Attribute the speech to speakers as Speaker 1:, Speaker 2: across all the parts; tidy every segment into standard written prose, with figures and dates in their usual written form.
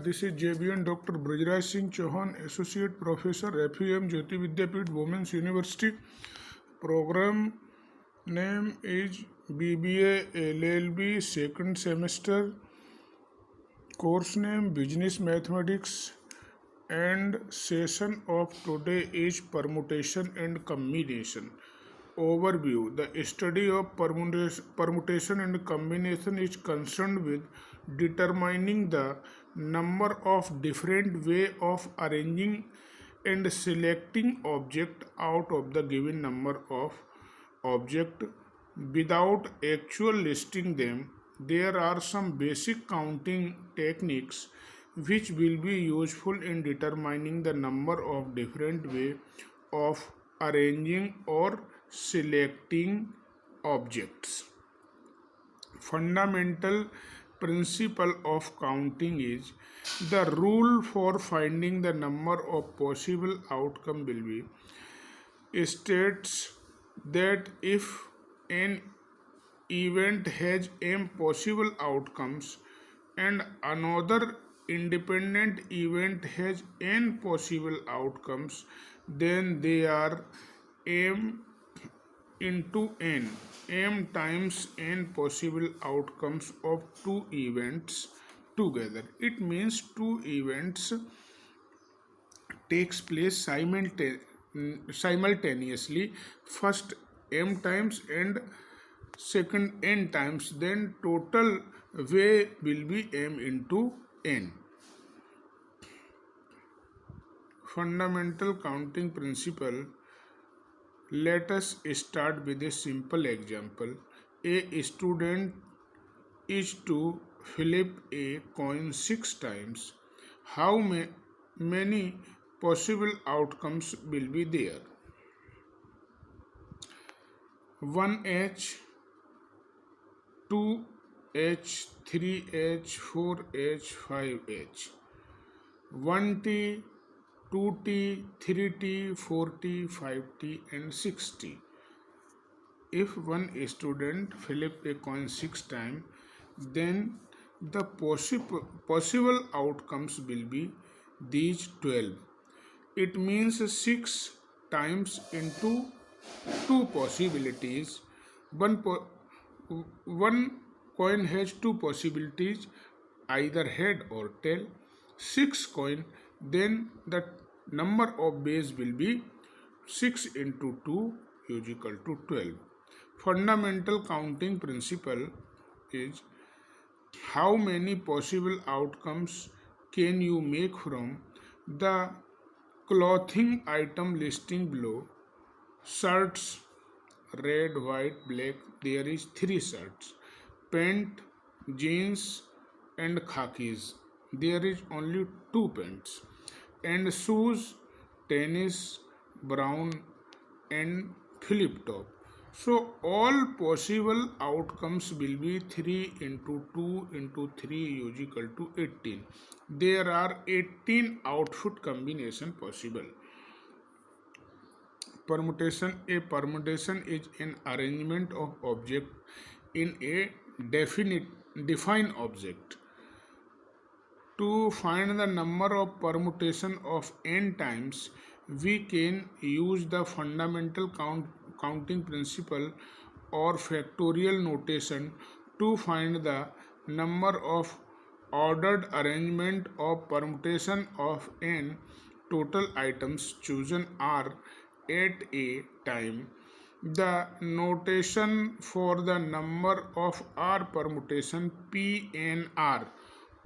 Speaker 1: This is JBN Dr. Brajraj Singh Chauhan, Associate Professor, FEM, Jyoti Vidyapeeth, Women's University. Program name is BBA LLB, second semester. Course name Business Mathematics, and session of today is Permutation and Combination. Overview. The study of permutation and combination is concerned with determining the number of different way of arranging and selecting object out of the given number of object without actual listing them. There are some basic counting techniques which will be useful in determining the number of different way of arranging or selecting objects. Fundamental principle of counting is the rule for finding the number of possible outcome will be states that if an event has m possible outcomes and another independent event has n possible outcomes, then they are m into n, m times n possible outcomes of two events together. It means two events takes place simultaneously, first m times and second n times, then total way will be m into n. Fundamental counting principle. Let us start with a simple example. A student is to flip a coin 6 times. How many possible outcomes will be there? 1h, 2h, 3h, 4h, 5h. 1t, 2t, 3t, 4t, 5t and 6t. If one student flip a coin 6 times, then the possible outcomes will be these 12. It means 6 times into 2 possibilities. One coin has 2 possibilities, either head or tail. 6 coin, then the number of base will be 6 into 2 is equal to 12. Fundamental counting principle is how many possible outcomes can you make from the clothing item listing below. Shirts, red, white, black, there is 3 shirts. Pant, jeans and khakis, there is only 2 pants. And shoes, tennis, brown and flip top. So all possible outcomes will be 3 into 2 into 3 is equal to 18. There are 18 output combination possible. Permutation. A permutation is an arrangement of object in a defined object. To find the number of permutation of n times, we can use the fundamental counting principle or factorial notation to find the number of ordered arrangement of permutation of n total items chosen are at a time. The notation for the number of r permutation PNR,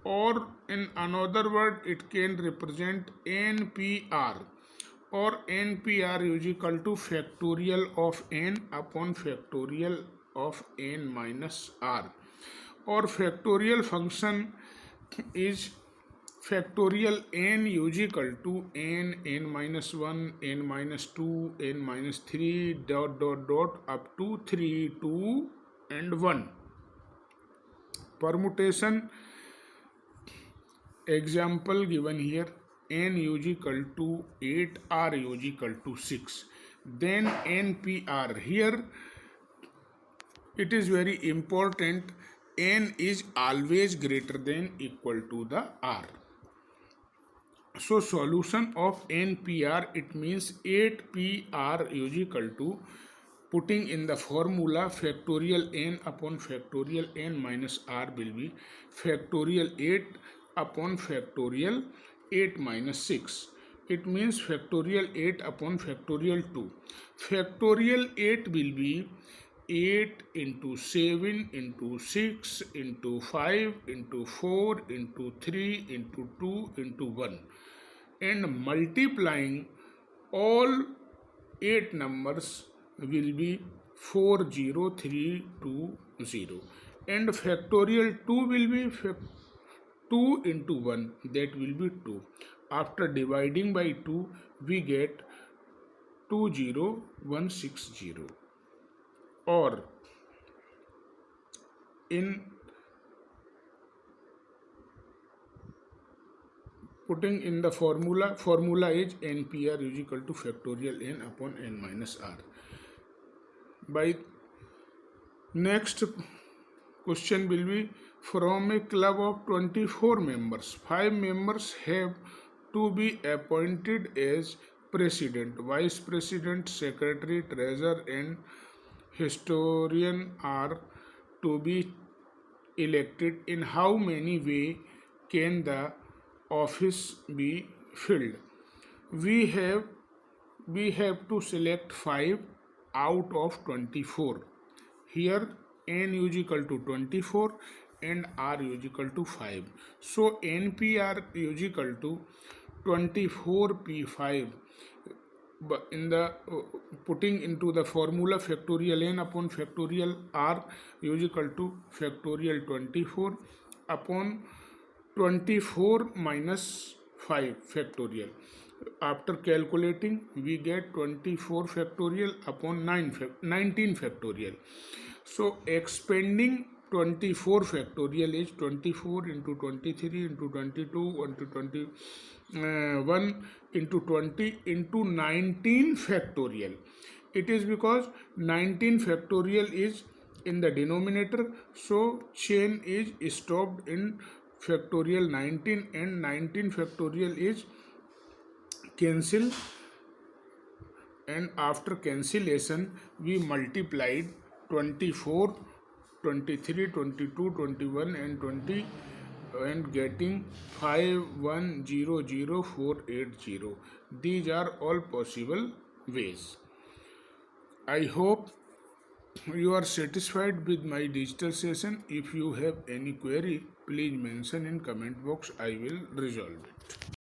Speaker 1: or in another word it can represent NPR, or NPR is equal to factorial of n upon factorial of n minus r, or factorial function is factorial n is equal to n, n minus 1, n minus 2, n minus 3 dot dot dot up to 3, 2 and 1. Permutation example given here. N is equal to 8, R is equal to 6. Then NPR. Here it is very important, N is always greater than equal to the R. So solution of NPR, it means 8PR is equal to, putting in the formula, factorial n upon factorial n minus r will be factorial 8 upon factorial 8 minus 6. It means factorial 8 upon factorial 2. Factorial 8 will be 8 into 7 into 6 into 5 into 4 into 3 into 2 into 1, and multiplying all 8 numbers will be 40320, and factorial 2 will be 2 into 1, that will be 2. After dividing by 2 we get 20160. Or in putting in the formula is NPR is equal to factorial n upon n minus r. By next question will be, from a club of 24 members, 5 members have to be appointed as president, vice president, secretary, treasurer and historian are to be elected. In how many way can the office be filled? We have to select 5 out of 24. Here n is equal to 24 and r is equal to 5. So NPR is equal to 24p5. But in the putting into the formula, factorial n upon factorial r is equal to factorial 24 upon 24 minus 5 factorial. After calculating we get 24 factorial upon 19 factorial. So expanding 24 factorial is 24 into 23 into 22 into 21 into 20 into 19 factorial. It is because 19 factorial is in the denominator, so chain is stopped in factorial 19, and 19 factorial is cancel, and after cancellation we multiplied 24, 23, 22, 21 and 20 and getting 5100,480. These are all possible ways. I hope you are satisfied with my digital session. If you have any query, please mention in comment box. I will resolve it.